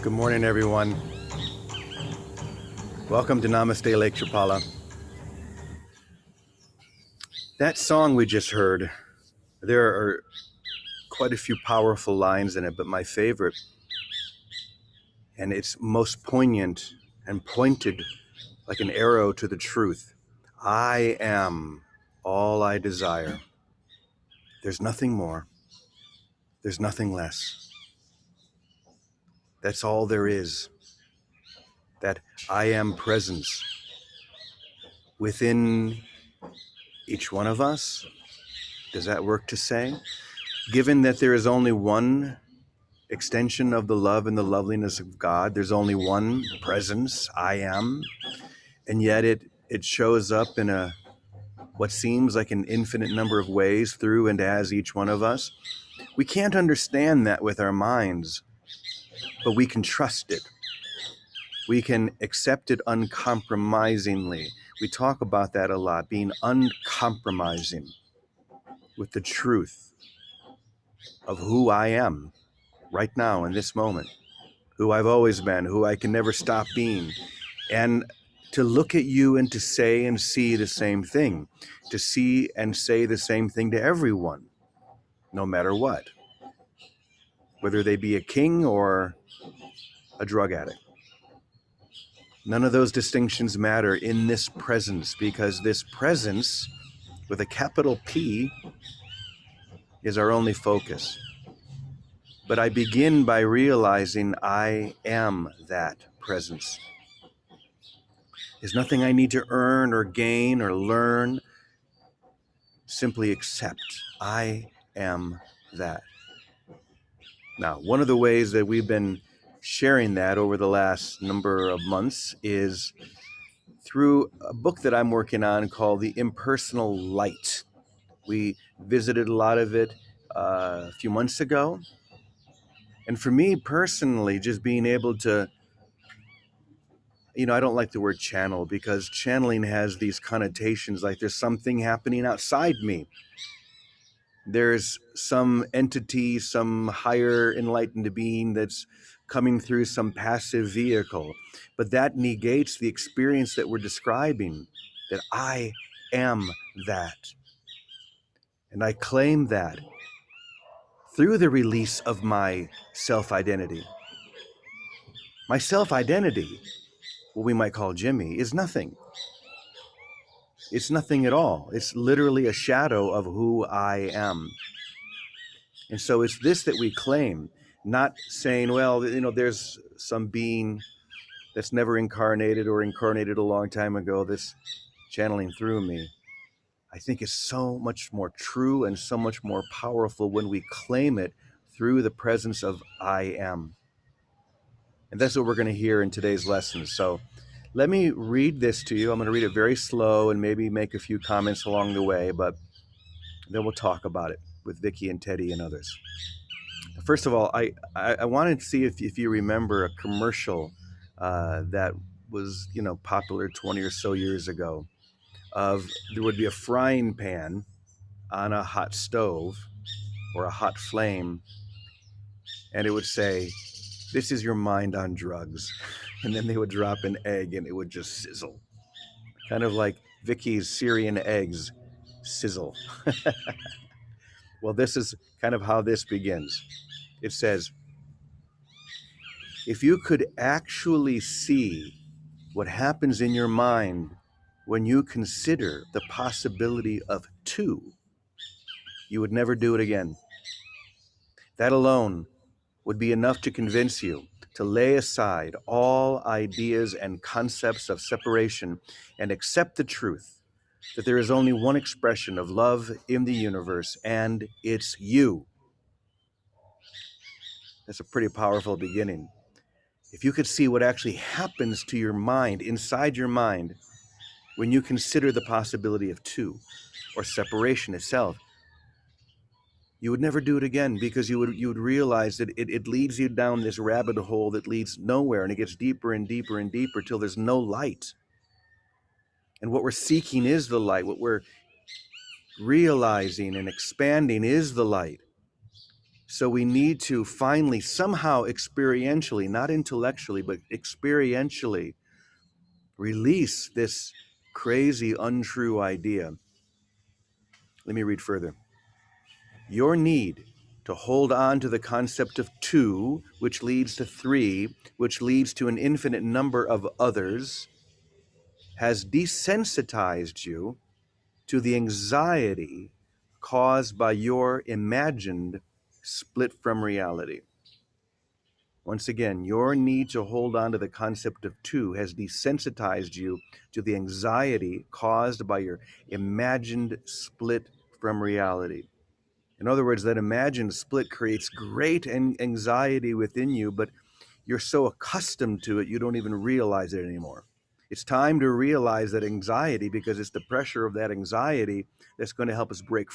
Good morning, everyone. Welcome to Namaste, Lake Chapala. That song we just heard, there are quite a few powerful lines in it, but my favorite, and it's most poignant and pointed like an arrow to the truth. I am all I desire. There's nothing more. There's nothing less. That's all there is. That I am presence within each one of us. Does that work to say? Given that there is only one extension of the love and the loveliness of God, there's only one presence, I am, and yet it shows up in what seems like an infinite number of ways through and as each one of us. We can't understand that with our minds, but we can trust it. We can accept it uncompromisingly. We talk about that a lot, being uncompromising with the truth of who I am right now in this moment, who I've always been, who I can never stop being. And to look at you and to say and see the same thing, to see and say the same thing to everyone, no matter what, whether they be a king or a drug addict. None of those distinctions matter in this presence, because this presence with a capital P is our only focus. But I begin by realizing I am that presence. There's nothing I need to earn or gain or learn. Simply accept. I am that. Now, one of the ways that we've been sharing that over the last number of months is through a book that I'm working on called The Impersonal Light. We visited a lot of it a few months ago. And for me personally, just being able to, I don't like the word channel, because channeling has these connotations like there's something happening outside me. There's some entity, some higher enlightened being that's coming through some passive vehicle. But that negates the experience that we're describing, that I am that. And I claim that through the release of my self-identity. My self-identity, what we might call Jimmy, is nothing. It's nothing at all. It's literally a shadow of who I am. And so it's this that we claim, not saying, well, there's some being that's never incarnated or incarnated a long time ago that's channeling through me. I think it's so much more true and so much more powerful when we claim it through the presence of I am. And that's what we're going to hear in today's lesson. So let me read this to you. I'm going to read it very slow and maybe make a few comments along the way, but then we'll talk about it with Vicky and Teddy and others. First of all, I wanted to see if you remember a commercial that was popular 20 or so years ago. There would be a frying pan on a hot stove or a hot flame, and it would say, "This is your mind on drugs," and then they would drop an egg and it would just sizzle, kind of like Vicky's Syrian eggs sizzle. Well, this is kind of how this begins. It says, if you could actually see what happens in your mind when you consider the possibility of two, you would never do it again. That alone would be enough to convince you to lay aside all ideas and concepts of separation and accept the truth that there is only one expression of love in the universe, and it's you. That's a pretty powerful beginning. If you could see what actually happens to your mind, inside your mind, when you consider the possibility of two or separation itself, you would never do it again, because you would realize that it leads you down this rabbit hole that leads nowhere, and it gets deeper and deeper and deeper till there's no light. And what we're seeking is the light. What we're realizing and expanding is the light. So we need to finally, somehow experientially, not intellectually, but experientially release this crazy, untrue idea. Let me read further. Your need to hold on to the concept of two, which leads to three, which leads to an infinite number of others, has desensitized you to the anxiety caused by your imagined split from reality. Once again, your need to hold on to the concept of two has desensitized you to the anxiety caused by your imagined split from reality. In other words, that imagined split creates great anxiety within you, but you're so accustomed to it, you don't even realize it anymore. It's time to realize that anxiety, because it's the pressure of that anxiety that's going to help us break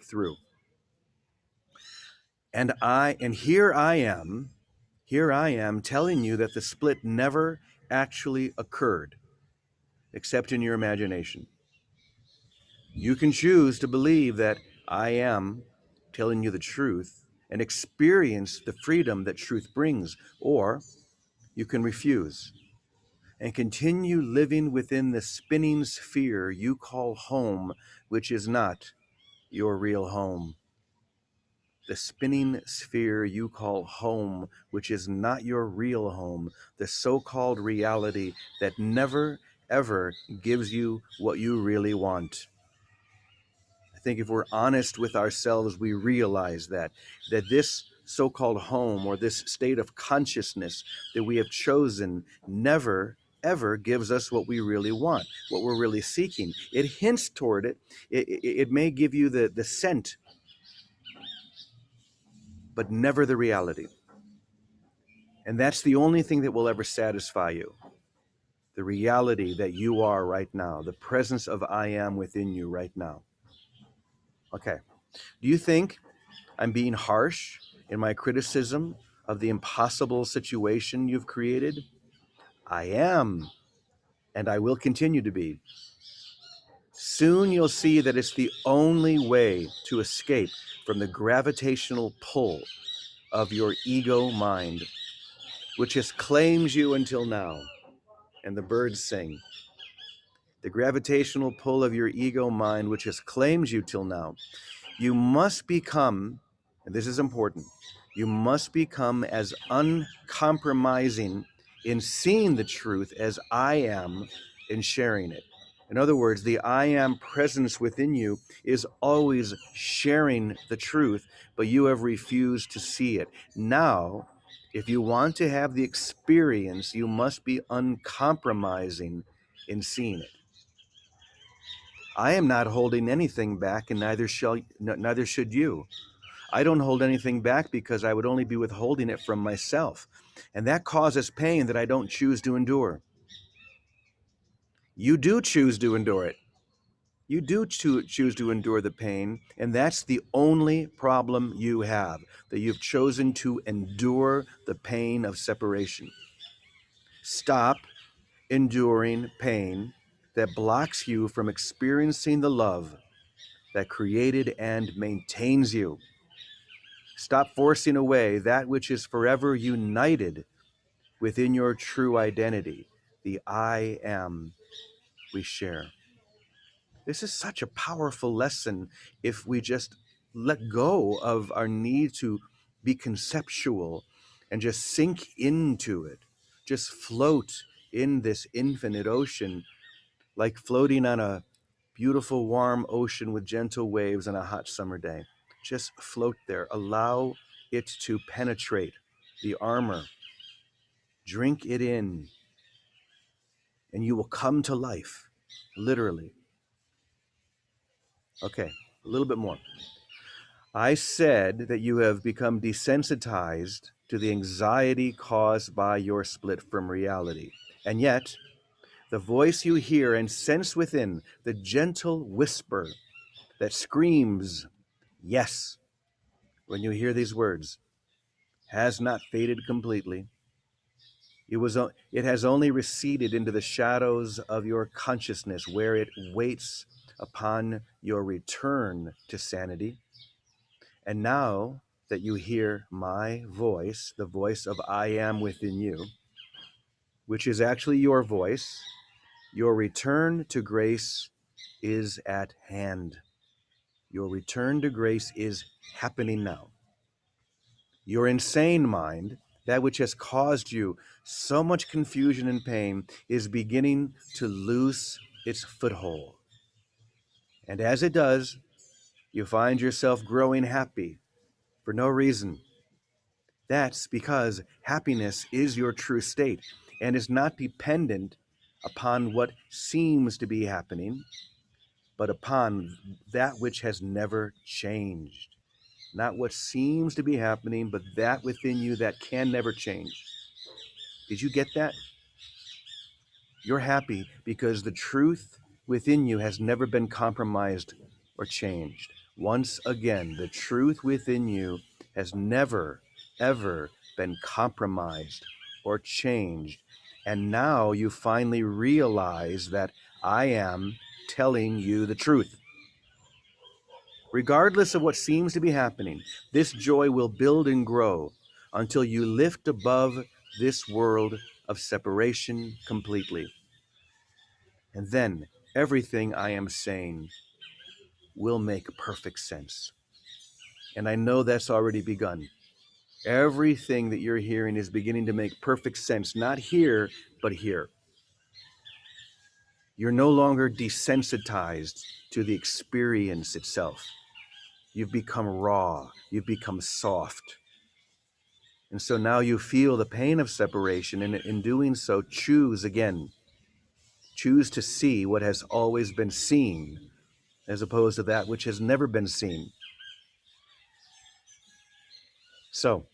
through. And here I am telling you that the split never actually occurred, except in your imagination. You can choose to believe that I am telling you the truth and experience the freedom that truth brings, or you can refuse and continue living within the spinning sphere you call home, which is not your real home. The spinning sphere you call home, which is not your real home, the so-called reality that never, ever gives you what you really want. I think if we're honest with ourselves, we realize that this so-called home or this state of consciousness that we have chosen never, ever gives us what we really want, what we're really seeking. It hints toward it. It may give you the scent, but never the reality. And that's the only thing that will ever satisfy you. The reality that you are right now, the presence of I am within you right now. Okay. Do you think I'm being harsh in my criticism of the impossible situation you've created? I am, and I will continue to be. Soon you'll see that it's the only way to escape from the gravitational pull of your ego mind, which has claimed you until now. And the birds sing. The gravitational pull of your ego mind, which has claimed you till now. You must become, and this is important, you must become as uncompromising in seeing the truth as I am in sharing it. In other words, the I am presence within you is always sharing the truth, but you have refused to see it. Now, if you want to have the experience, you must be uncompromising in seeing it. I am not holding anything back, and neither should you. I don't hold anything back because I would only be withholding it from myself. And that causes pain that I don't choose to endure. You do choose to endure it. You do choose to endure the pain, and that's the only problem you have, that you've chosen to endure the pain of separation. Stop enduring pain that blocks you from experiencing the love that created and maintains you. Stop forcing away that which is forever united within your true identity, the I am we share. This is such a powerful lesson if we just let go of our need to be conceptual and just sink into it, just float in this infinite ocean, like floating on a beautiful warm ocean with gentle waves on a hot summer day. Just float there. Allow it to penetrate the armor. Drink it in, and you will come to life, literally. Okay, a little bit more. I said that you have become desensitized to the anxiety caused by your split from reality. And yet, the voice you hear and sense within, the gentle whisper that screams, yes, when you hear these words, has not faded completely. It has only receded into the shadows of your consciousness, where it waits upon your return to sanity. And now that you hear my voice, the voice of I am within you, which is actually your voice, your return to grace is at hand. Your return to grace is happening now. Your insane mind, that which has caused you so much confusion and pain, is beginning to loose its foothold. And as it does, you find yourself growing happy for no reason. That's because happiness is your true state and is not dependent upon what seems to be happening, but upon that which has never changed. Not what seems to be happening, but that within you that can never change. Did you get that? You're happy because the truth within you has never been compromised or changed. Once again, the truth within you has never, ever been compromised or changed. And now you finally realize that I am telling you the truth. Regardless of what seems to be happening, this joy will build and grow until you lift above this world of separation completely. And then everything I am saying will make perfect sense. And I know that's already begun. Everything that you're hearing is beginning to make perfect sense, not here, but here. You're no longer desensitized to the experience itself. You've become raw, you've become soft. And so now you feel the pain of separation, and in doing so, choose again. Choose to see what has always been seen, as opposed to that which has never been seen. So,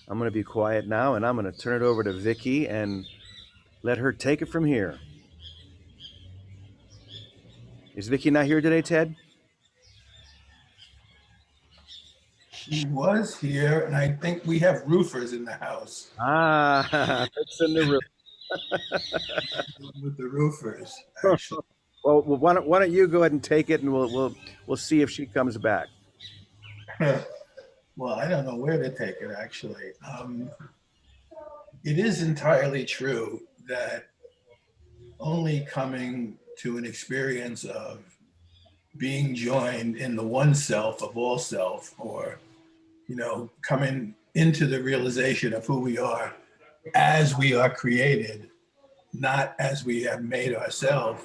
I'm going to be quiet now, and I'm going to turn it over to Vicky and let her take it from here. Is Vicky not here today, Ted? She was here, and I think we have roofers in the house. It's in the room. With the roofers, actually. Well, why don't you go ahead and take it, and we'll see if she comes back. Well, I don't know where to take it, actually. It is entirely true that only coming to an experience of being joined in the one self of all self, or, coming into the realization of who we are as we are created, not as we have made ourselves,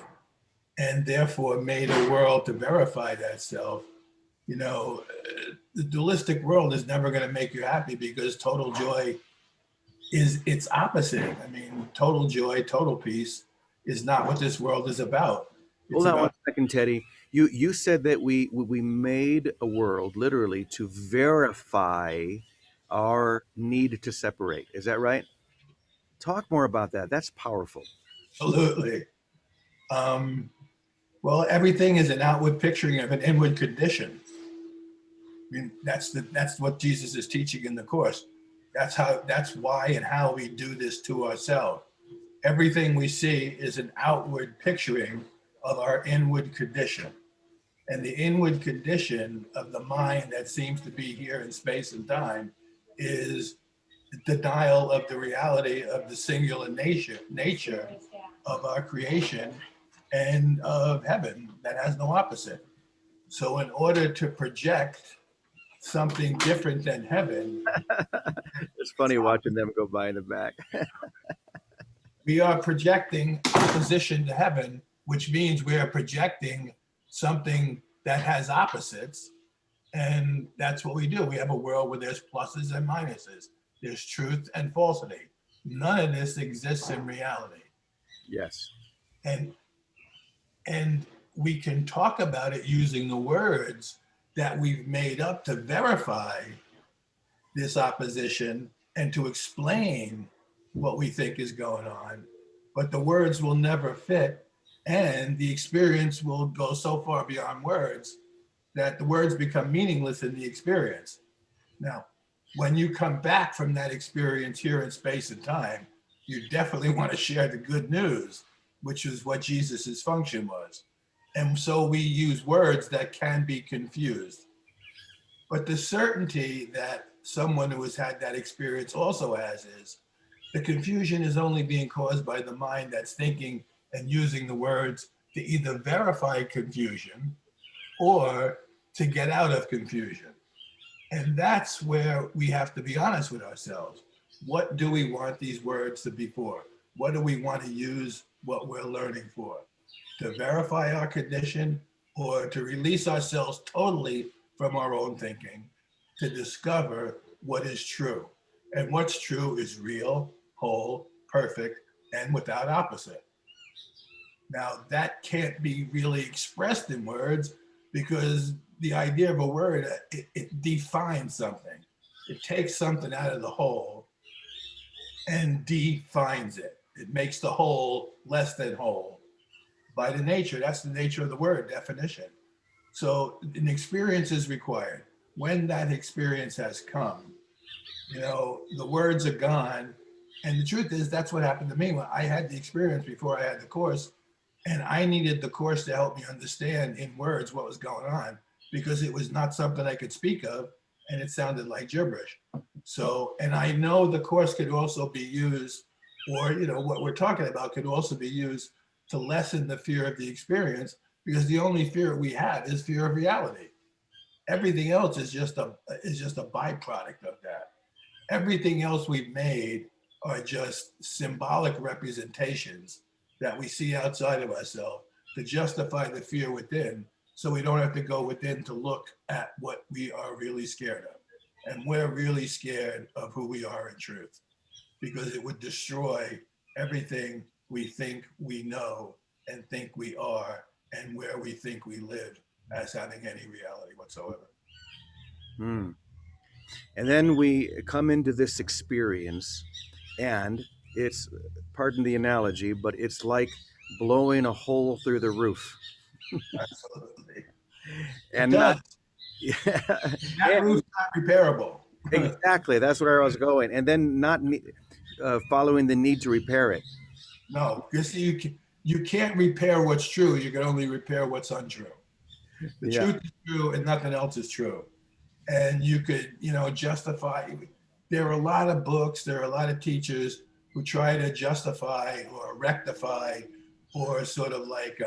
and therefore made a world to verify that self. The dualistic world is never going to make you happy, because total joy is its opposite. I mean, total joy, total peace is not what this world is about. It's Hold on one about second, Teddy. You said that we made a world literally to verify our need to separate. Is that right? Talk more about that. That's powerful. absolutely. Um, well, everything is an outward picturing of an inward condition. I mean, that's what Jesus is teaching in the course. That's why and how we do this to ourselves. Everything we see is an outward picturing of our inward condition. And the inward condition of the mind that seems to be here in space and time is denial of the reality of the singular nature of our creation and of heaven that has no opposite. So in order to project something different than heaven, It's funny watching them go by in the back. we are projecting opposition to heaven, which means we are projecting something that has opposites. And that's what we do. We have a world where there's pluses and minuses, there's truth and falsity. None of this exists in reality. Yes. And and we can talk about it using the words that we've made up to verify this opposition and to explain what we think is going on, but the words will never fit, and the experience will go so far beyond words that the words become meaningless in the experience. Now, when you come back from that experience here in space and time, you definitely want to share the good news, which is what Jesus's function was. And so we use words that can be confused. But the certainty that someone who has had that experience also has is the confusion is only being caused by the mind that's thinking and using the words to either verify confusion or to get out of confusion. And that's where we have to be honest with ourselves. What do we want these words to be for? What do we want to use what we're learning for? To verify our condition or to release ourselves totally from our own thinking to discover what is true. And what's true is real, whole, perfect, and without opposite. Now, that can't be really expressed in words because the idea of a word, it defines something. It takes something out of the whole and defines it. It makes the whole less than whole by the nature. That's the nature of the word definition. So an experience is required. When that experience has come, the words are gone. And the truth is, that's what happened to me when I had the experience before I had the course. And I needed the course to help me understand in words what was going on because it was not something I could speak of and it sounded like gibberish. So, and I know the course could also be used, or, what we're talking about could also be used to lessen the fear of the experience because the only fear we have is fear of reality. Everything else is just a byproduct of that. Everything else we've made are just symbolic representations that we see outside of ourselves to justify the fear within so we don't have to go within to look at what we are really scared of. And we're really scared of who we are in truth because it would destroy everything we think we know and think we are and where we think we live as having any reality whatsoever. Hmm. And then we come into this experience, and it's, pardon the analogy, but it's like blowing a hole through the roof. Absolutely. It And not, does. yeah, That and roof's not repairable. exactly, that's where I was going. And then not following the need to repair it. No, because you can't repair what's true. You can only repair what's untrue. The Yeah. truth is true and nothing else is true. And you could, justify. There are a lot of books, there are a lot of teachers who try to justify or rectify or sort of like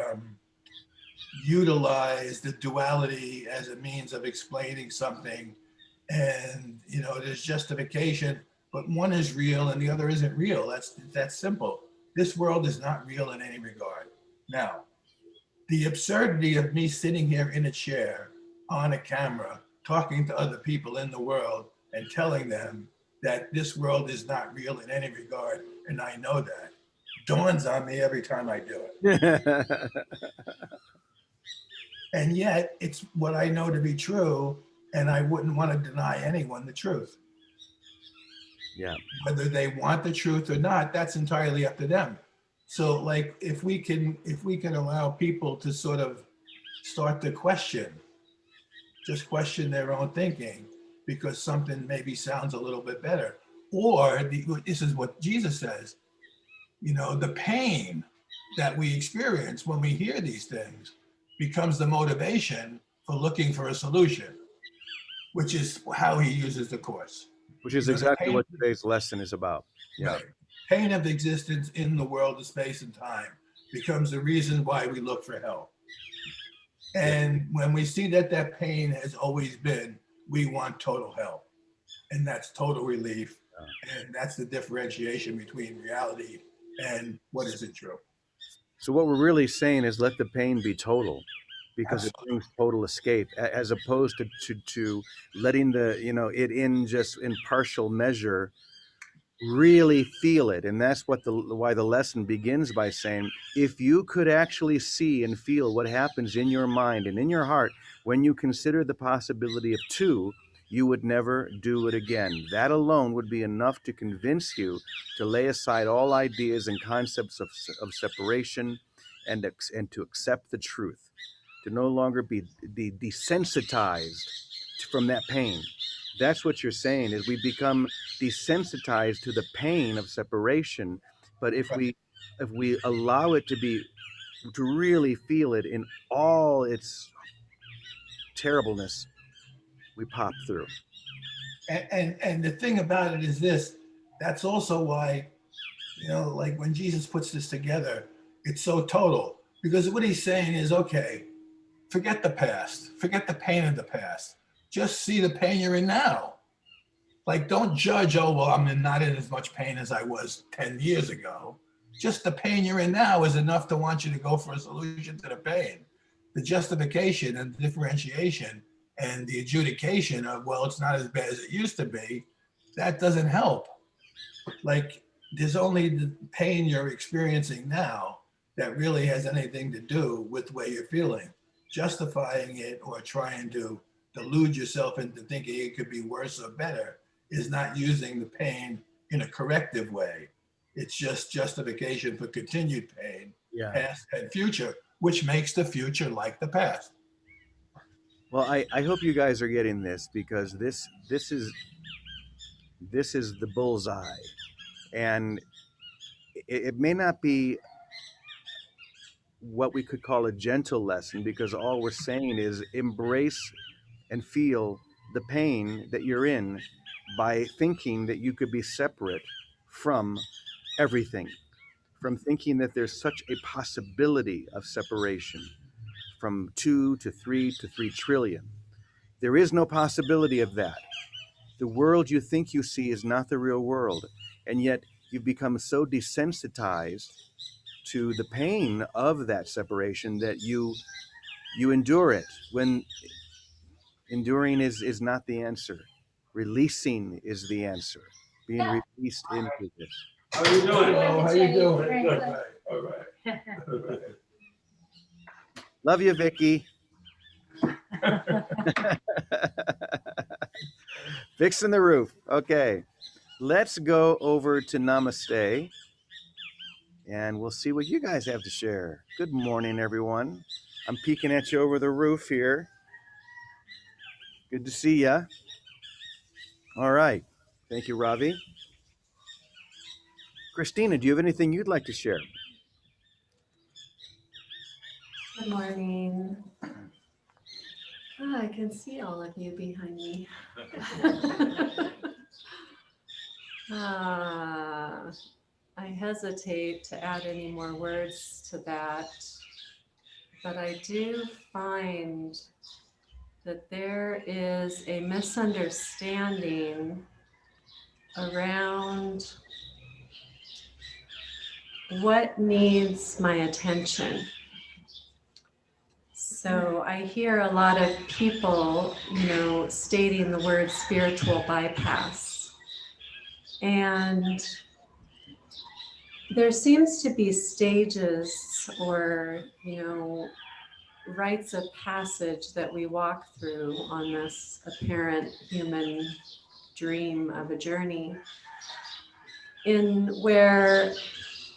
utilize the duality as a means of explaining something. And there's justification, but one is real and the other isn't real. That's simple. This world is not real in any regard. Now, the absurdity of me sitting here in a chair on a camera talking to other people in the world and telling them that this world is not real in any regard, and I know that, dawns on me every time I do it. And yet, it's what I know to be true, and I wouldn't want to deny anyone the truth. Yeah. Whether they want the truth or not, that's entirely up to them. So, like, if we can allow people to sort of start to just question their own thinking because something maybe sounds a little bit better, or this is what Jesus says, the pain that we experience when we hear these things becomes the motivation for looking for a solution, which is how he uses the course. Which is The exactly pain, what today's lesson is about. Yeah. right? Pain of existence in the world of space and time becomes the reason why we look for help. Yeah. And when we see that that pain has always been, we want total help. And that's total relief. And that's the differentiation between reality and what isn't true. So what we're really saying is let the pain be total, because it Absolutely. brings total escape, as opposed to letting the it in just in partial measure, really feel it. And that's what the why the lesson begins by saying, if you could actually see and feel what happens in your mind and in your heart when you consider the possibility of two, you would never do it again. That alone would be enough to convince you to lay aside all ideas and concepts of separation, and to accept the truth, to no longer be desensitized from that pain. That's what you're saying, is we become desensitized to the pain of separation. But if we allow it to really feel it in all its terribleness, we pop through. And the thing about it is this, that's also why, like when Jesus puts this together, it's so total. Because what he's saying is, okay, forget the past, forget the pain of the past. Just see the pain you're in now. Like, don't judge, oh, well, I'm not in as much pain as I was 10 years ago. Just the pain you're in now is enough to want you to go for a solution to the pain. The justification and the differentiation and the adjudication of, well, it's not as bad as it used to be, that doesn't help. Like, there's only the pain you're experiencing now that really has anything to do with the way you're feeling. Justifying it or trying to delude yourself into thinking it could be worse or better is not using the pain in a corrective way. It's just justification for continued pain, Yeah. past and future, which makes the future like the past. Well, I hope you guys are getting this, because this is the bullseye, and it may not be what we could call a gentle lesson, because all we're saying is embrace and feel the pain that you're in by thinking that you could be separate from everything, from thinking that there's such a possibility of separation from 2 to 3 to 3 trillion. There is no possibility of that. The world you think you see is not the real world, and yet you've become so desensitized to the pain of that separation that you endure it, when enduring is not the answer. Releasing is the answer. Being released into this. How are you doing? Oh, how you doing? Good. All right. All right. Love you, Vicky. Fixing the roof. Okay. Let's go over to Namaste, and we'll see what you guys have to share. Good morning, everyone. I'm peeking at you over the roof here. Good to see ya. All right. Thank you, Ravi. Christina, do you have anything you'd like to share? Good morning. Oh, I can see all of you behind me. I hesitate to add any more words to that, but I do find that there is a misunderstanding around what needs my attention. So I hear a lot of people, stating the word spiritual bypass. And there seems to be stages or, rites of passage that we walk through on this apparent human dream of a journey, in where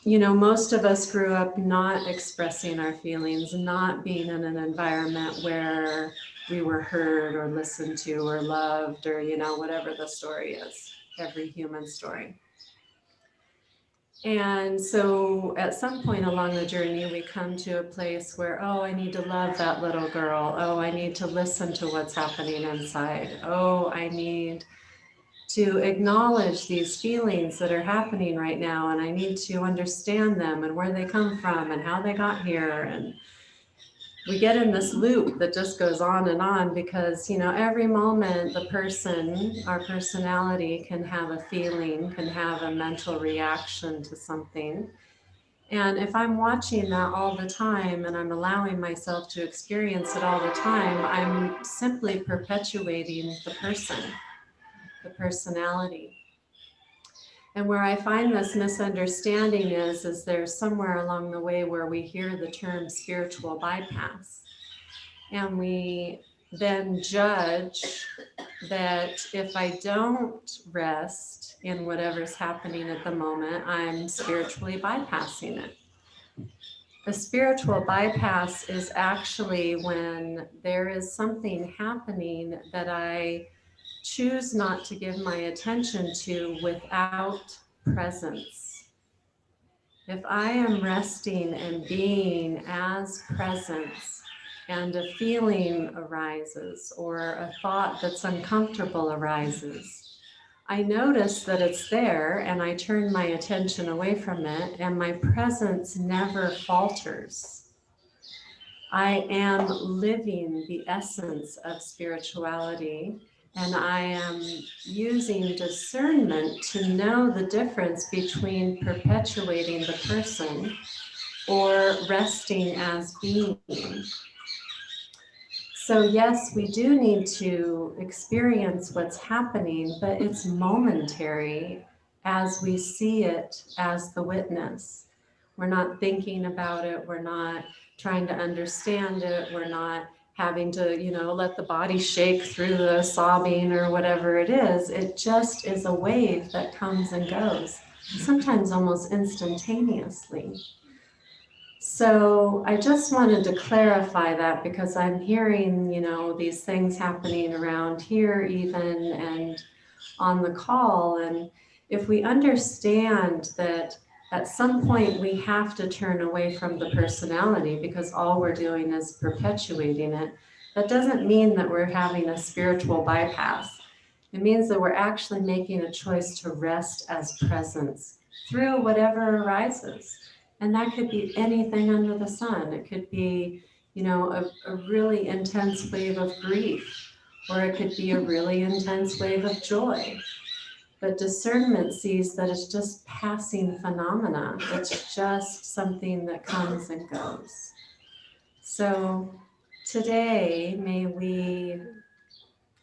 most of us grew up not expressing our feelings, not being in an environment where we were heard or listened to or loved or, whatever the story is, every human story. And so at some point along the journey, we come to a place where, oh, I need to love that little girl. Oh, I need to listen to what's happening inside. Oh, I need to acknowledge these feelings that are happening right now, and I need to understand them and where they come from and how they got here. And we get in this loop that just goes on because, every moment the person, our personality, can have a feeling, can have a mental reaction to something. And if I'm watching that all the time and I'm allowing myself to experience it all the time, I'm simply perpetuating the person, the personality. And where I find this misunderstanding is there's somewhere along the way where we hear the term spiritual bypass. And we then judge that if I don't rest in whatever's happening at the moment, I'm spiritually bypassing it. A spiritual bypass is actually when there is something happening that I choose not to give my attention to without presence. If I am resting and being as presence, and a feeling arises or a thought that's uncomfortable arises, I notice that it's there and I turn my attention away from it, and my presence never falters. I am living the essence of spirituality, and I am using discernment to know the difference between perpetuating the person or resting as being. So, yes, we do need to experience what's happening, but it's momentary as we see it as the witness. We're not thinking about it, we're not trying to understand it, we're not having to, let the body shake through the sobbing or whatever it is. It just is a wave that comes and goes, sometimes almost instantaneously. So I just wanted to clarify that because I'm hearing, these things happening around here even and on the call. And if we understand that at some point we have to turn away from the personality because all we're doing is perpetuating it, that doesn't mean that we're having a spiritual bypass. It means that we're actually making a choice to rest as presence through whatever arises. And that could be anything under the sun. It could be, a really intense wave of grief, or it could be a really intense wave of joy. But discernment sees that it's just passing phenomena. It's just something that comes and goes. So today, may we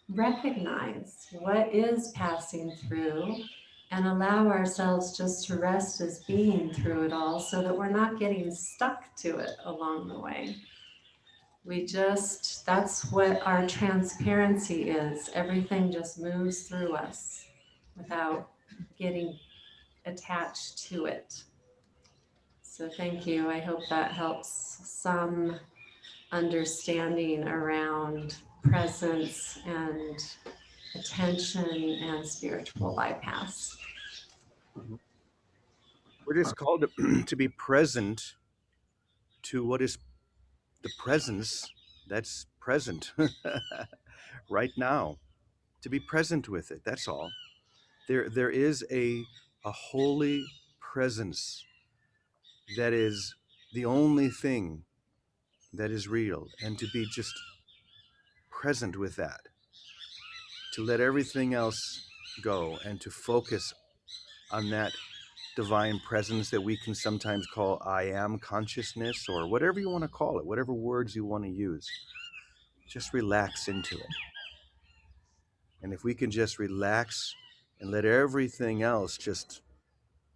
recognize what is passing through and allow ourselves just to rest as being through it all so that we're not getting stuck to it along the way. That's what our transparency is. Everything just moves through us without getting attached to it. So thank you. I hope that helps some understanding around presence and attention and spiritual bypass. We're just called to be present to what is the presence that's present right now. To be present with it. That's all. There is a holy presence that is the only thing that is real, and to be just present with that, to let everything else go and to focus on that divine presence that we can sometimes call I am consciousness, or whatever you want to call it, whatever words you want to use. Just relax into it. And if we can just relax and let everything else just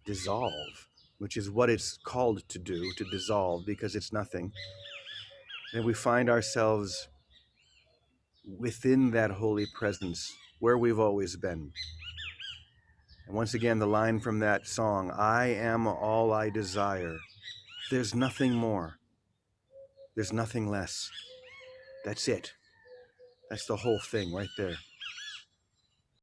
dissolve, which is what it's called to do, to dissolve, because it's nothing, then we find ourselves within that holy presence where we've always been. And once again, the line from that song, I am all I desire. There's nothing more. There's nothing less. That's it. That's the whole thing right there.